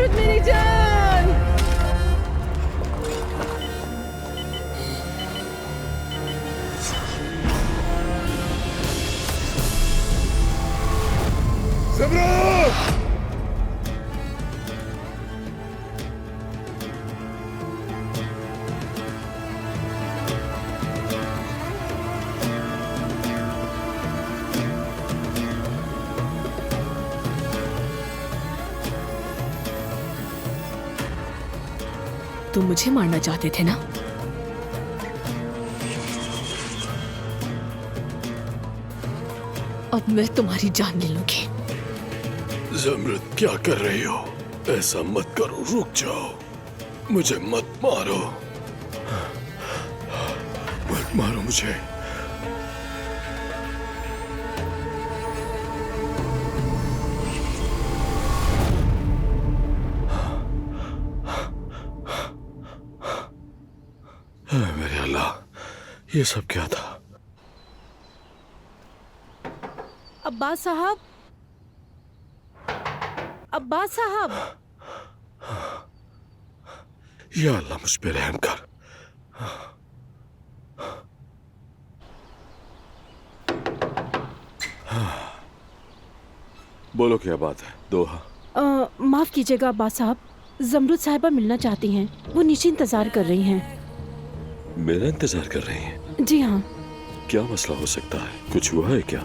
जमरुद मेरी जान। ज़मरुद! तुम मुझे मारना चाहते थे ना? अब मैं तुम्हारी जान ले लूंगी। ज़मरुद, क्या कर रही हो? ऐसा मत करो, रुक जाओ। मुझे मत मारो, मत मारो मुझे। मेरे अल्लाह, ये सब क्या था? अब्बास साहब, अब्बास साहब। या अल्लाह, मुझ पे रहम कर। बोलो, क्या बात है? दोहा। माफ कीजिएगा अब्बास साहब, जमरुद साहिबा मिलना चाहती हैं। वो नीचे इंतजार कर रही हैं। मेरा इंतजार कर रही हैं? जी हाँ। क्या मसला हो सकता है? कुछ हुआ है क्या?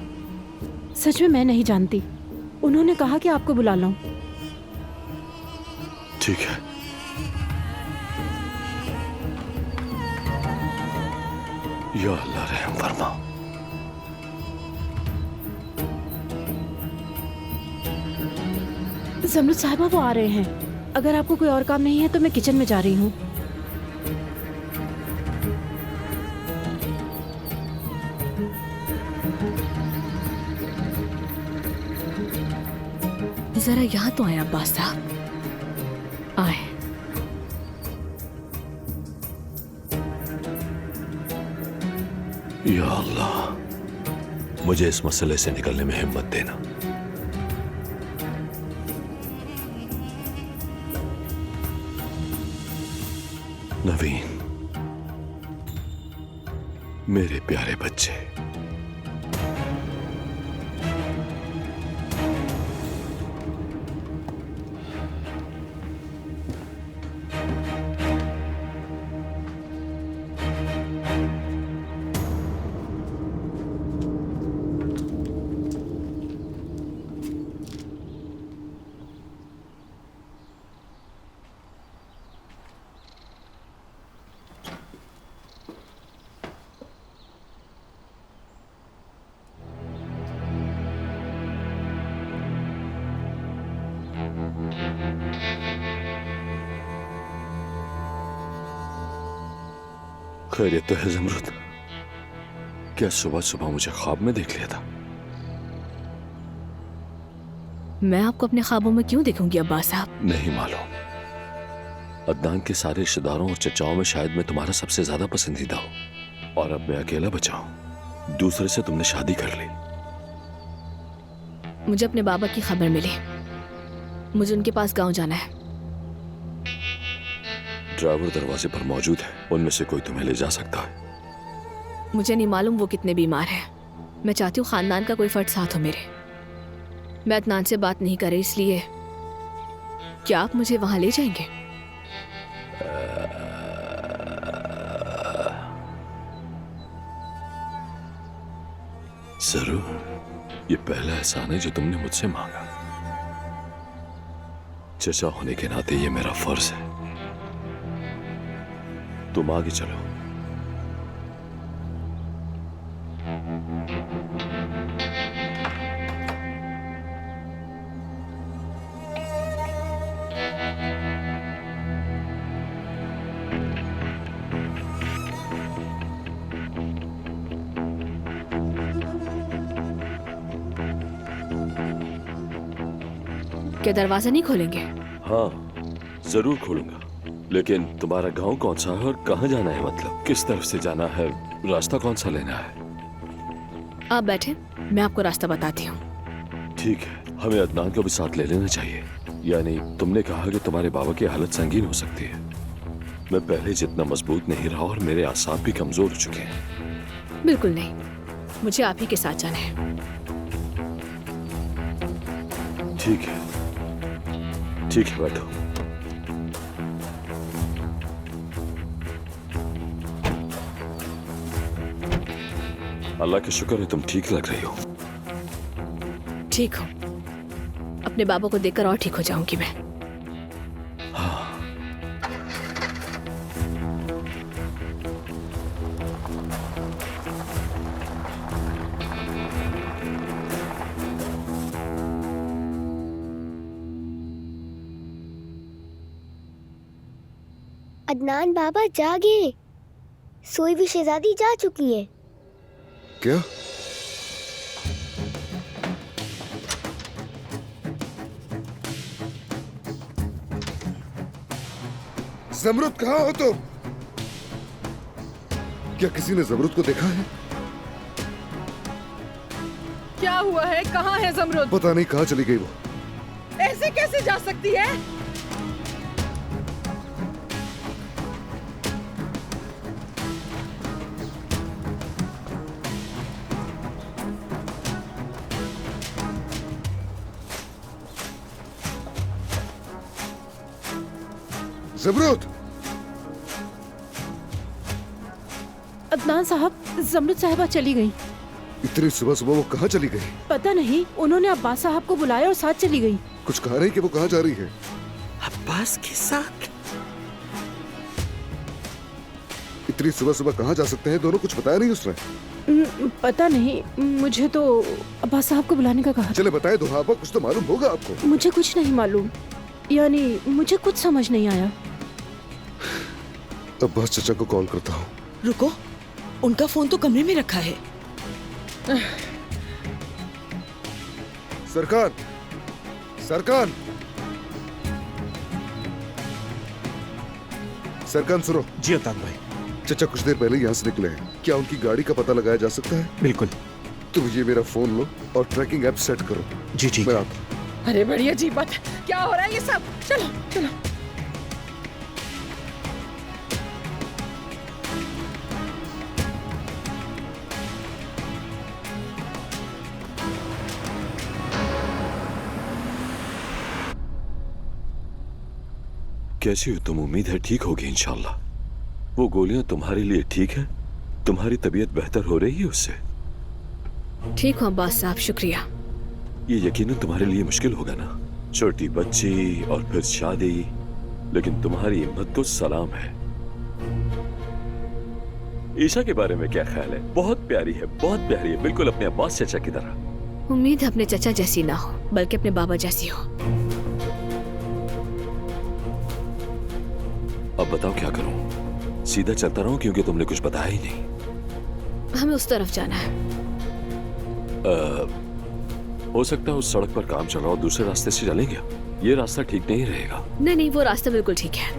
सच में मैं नहीं जानती। उन्होंने कहा कि आपको बुला लूं। ठीक है। या अल्लाह, रहम फरमा। जमरुद साहिबा वो आ रहे हैं। अगर आपको कोई और काम नहीं है तो मैं किचन में जा रही हूँ। जरा यहाँ तो आए अब्बास साहब, आए। या अल्लाह, मुझे इस मसले से निकलने में हिम्मत देना। नवीन, मेरे प्यारे बच्चे, खैरियत तो है ज़मरुद? क्या सुबह सुबह मुझे ख्वाब में देख लिया था? मैं आपको अपने ख्वाबों में क्यों देखूंगी अब्बास साहब? नहीं मालूम। अदनान के सारे रिश्तेदारों और चचाओं में शायद मैं तुम्हारा सबसे ज्यादा पसंदीदा हूं, और अब मैं अकेला बचा हूं। दूसरे से तुमने शादी कर ली। मुझे अपने बाबा की खबर मिली। मुझे उनके पास गांव जाना है। ड्राइवर दरवाजे पर मौजूद है, उनमें से कोई तुम्हें ले जा सकता है। मुझे नहीं मालूम वो कितने बीमार हैं। मैं चाहती हूँ खानदान का कोई फर्द साथ हो मेरे। मैं अदनान से बात नहीं कर रही, इसलिए क्या आप मुझे वहां ले जाएंगे? जरूर। ये पहला एहसान है जो तुमने मुझसे मांगा। चचा होने के नाते ये मेरा फर्ज है। तुम आगे चलो। क्या दरवाजा नहीं खोलेंगे? हाँ, जरूर खोलूंगा, लेकिन तुम्हारा गांव कौन सा है और कहाँ जाना है? मतलब किस तरफ से जाना है, रास्ता कौन सा लेना है? आप बैठे, मैं आपको रास्ता बताती हूँ। ठीक है, हमें अदनान को भी साथ ले लेना चाहिए। यानी तुमने कहा कि तुम्हारे बाबा की हालत संगीन हो सकती है। मैं पहले जितना मजबूत नहीं रहा और मेरे आसाब भी कमजोर हो चुके हैं। बिल्कुल नहीं, मुझे आप ही के साथ जाना है। ठीक है, ठीक है, बैठो। अल्लाह का शुक्र है तुम ठीक लग रही हो। ठीक हो, अपने बाबा को देखकर और ठीक हो जाऊंगी मैं। अदनान बाबा जागे, सोई हुई शहजादी जा चुकी है। क्या? ज़मरुद कहाँ हो तुम? क्या किसी ने ज़मरुद को देखा है? क्या हुआ है? कहाँ है ज़मरुद? पता नहीं कहाँ चली गई वो। ऐसे कैसे जा सकती है? ज़मरुद! अदनान साहब, ज़मरुद साहिबा चली गई। इतनी सुबह सुबह वो कहाँ चली गई? पता नहीं, उन्होंने अब्बास साहब को बुलाया और साथ चली गई। कुछ कहा नहीं कि वो कहाँ जा रही है? अब्बास के साथ? इतनी सुबह सुबह कहाँ जा सकते हैं दोनों? कुछ बताया नहीं उसने। पता नहीं, मुझे तो अब्बास साहब को बुलाने का कहा। चले बताए दो आपको, कुछ तो मालूम होगा आपको। मुझे कुछ नहीं मालूम, यानी मुझे कुछ समझ नहीं आया। अब्बास चचा को कॉल करता हूँ। रुको, उनका फोन तो कमरे में रखा है। सरकार, सरकार, सरकार सुनो। जी अतान भाई। चचा कुछ देर पहले यहाँ से निकले हैं, क्या उनकी गाड़ी का पता लगाया जा सकता है? बिल्कुल। तुम ये मेरा फोन लो और ट्रैकिंग ऐप सेट करो। जी ठीक। मैं आता हूँ। अरे बड़ी अजीब बात है, क्या हो रहा है ये सब? चलो चलो। कैसी हो तुम? उम्मीद है ठीक होगी इंशाल्लाह। वो गोलियां तुम्हारे लिए ठीक है? तुम्हारी तबीयत बेहतर हो रही है उससे? ठीक हो अब्बास साहब, शुक्रिया। ये यकीनन तुम्हारे लिए मुश्किल होगा ना, छोटी बच्ची और फिर शादी, लेकिन तुम्हारी हिम्मत को सलाम है। ईशा के बारे में क्या ख्याल है? बहुत प्यारी है, बहुत प्यारी है, बिल्कुल अपने अब्बास चचा की तरह। उम्मीद है अपने चचा जैसी ना हो, बल्कि अपने बाबा जैसी हो। अब बताओ क्या करूं? सीधा चलता रहूं क्योंकि तुमने कुछ बताया ही नहीं। हमें उस तरफ जाना है। हो सकता है उस सड़क पर काम चल रहा हो, दूसरे रास्ते से चलेंगे। ये रास्ता ठीक नहीं रहेगा। नहीं नहीं, वो रास्ता बिल्कुल ठीक है।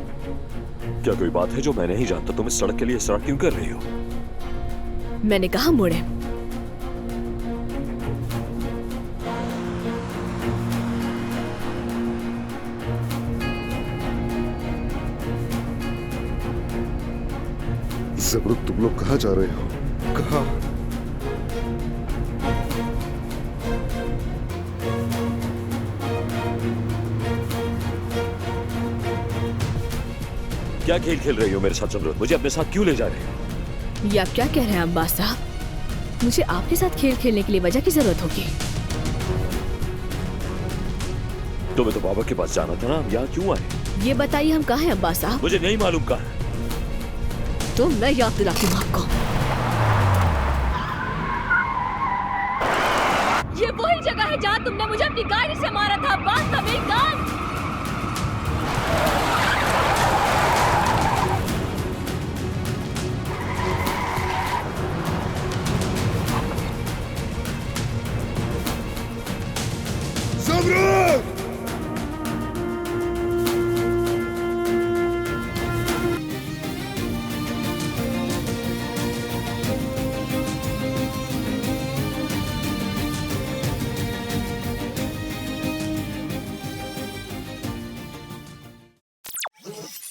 क्या कोई बात है जो मैं नहीं जानता? तुम इस सड़क के लिए सड़क क्यों कर रही हो? मैंने कहा मुड़े। ज़मरुद, तुम लोग कहाँ जा रहे हो? कहाँ? क्या खेल खेल रही हो मेरे साथ ज़मरुद? मुझे अपने साथ क्यों ले जा रहे हो? ये आप क्या कह रहे हैं अब्बास साहब? मुझे आपके साथ खेल खेलने के लिए वजह की जरूरत होगी? तुम्हें तो बाबा के पास जाना था ना, हम यहाँ क्यों आए? ये बताइए हम कहाँ हैं अब्बास साहब? मुझे नहीं मालूम कहाँ है। तो मैं याद दिलाती हूँ आपको। ये वही जगह है जहाँ तुमने मुझे अपनी गाड़ी से मारा था अब्बास का बेईमान। ज़मरुद! है